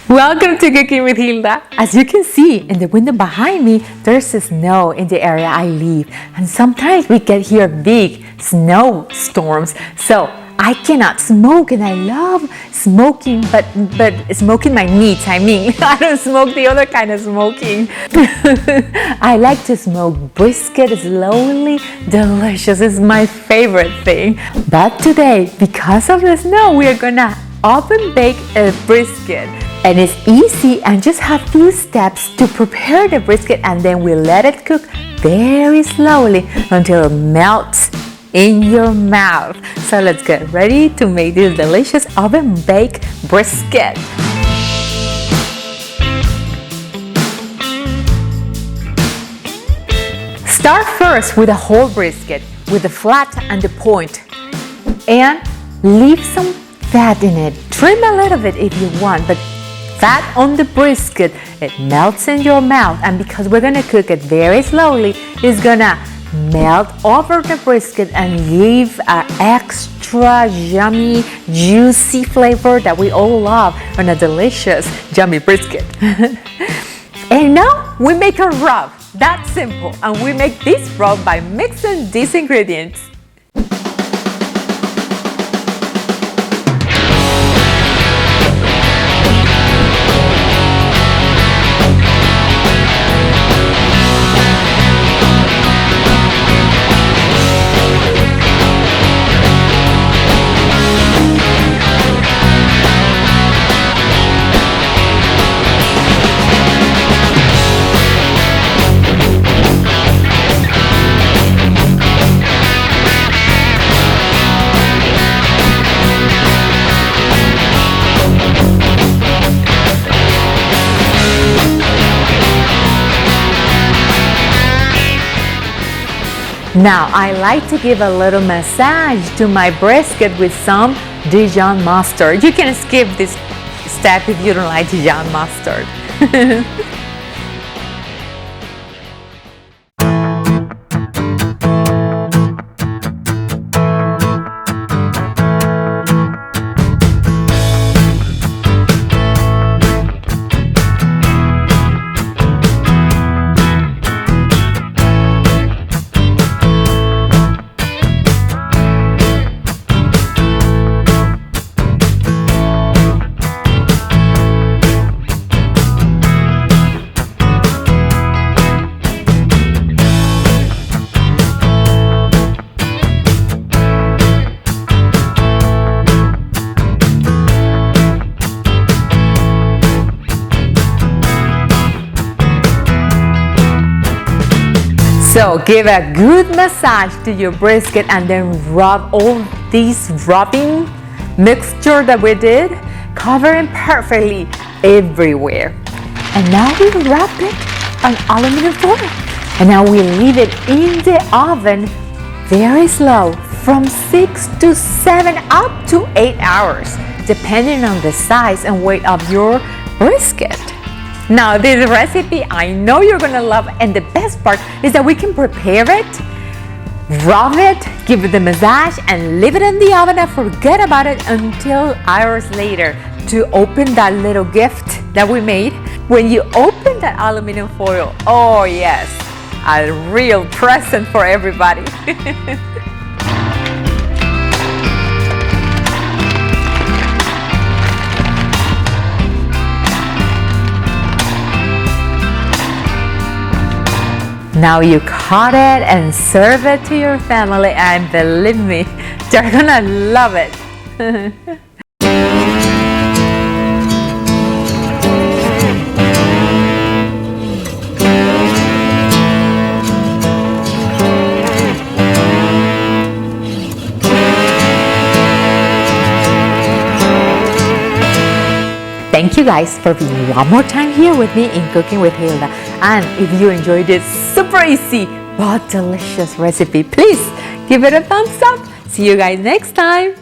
Welcome to Cooking with Hilda. As you can see in the window behind me, there's snow in the area I live, and sometimes we get here big snowstorms. So I cannot smoke, and I love smoking, but smoking my meat. I don't smoke the other kind of smoking. I like to smoke brisket slowly. Delicious. It's my favorite thing. But today, because of the snow, we are gonna oven bake a brisket. And it's easy and just have few steps to prepare the brisket, and then we let it cook very slowly until it melts in your mouth. So let's get ready to make this delicious oven baked brisket. Start first with a whole brisket with the flat and the point, and leave some fat in it. Trim a little bit if you want, but fat on the brisket, it melts in your mouth, and because we're gonna cook it very slowly, it's gonna melt over the brisket and give an extra yummy, juicy flavor that we all love on a delicious, yummy brisket. And now we make a rub. That's simple, and we make this rub by mixing these ingredients. Now I like to give a little massage to my brisket with some Dijon mustard. You can skip this step if you don't like Dijon mustard. So give a good massage to your brisket and then rub all this rubbing mixture that we did, covering perfectly everywhere. And now we wrap it on aluminum foil. And now we leave it in the oven very slow from 6 to 7 up to 8 hours, depending on the size and weight of your brisket. Now this recipe I know you're gonna love, and the best part is that we can prepare it, rub it, give it the massage, and leave it in the oven and forget about it until hours later to open that little gift that we made. When you open that aluminum foil, oh yes, a real present for everybody. Now you cut it and serve it to your family, and believe me, they're gonna love it. Thank you guys for being one more time here with me in Cooking with Hilda. And if you enjoyed this super easy but delicious recipe, please give it a thumbs up. See you guys next time.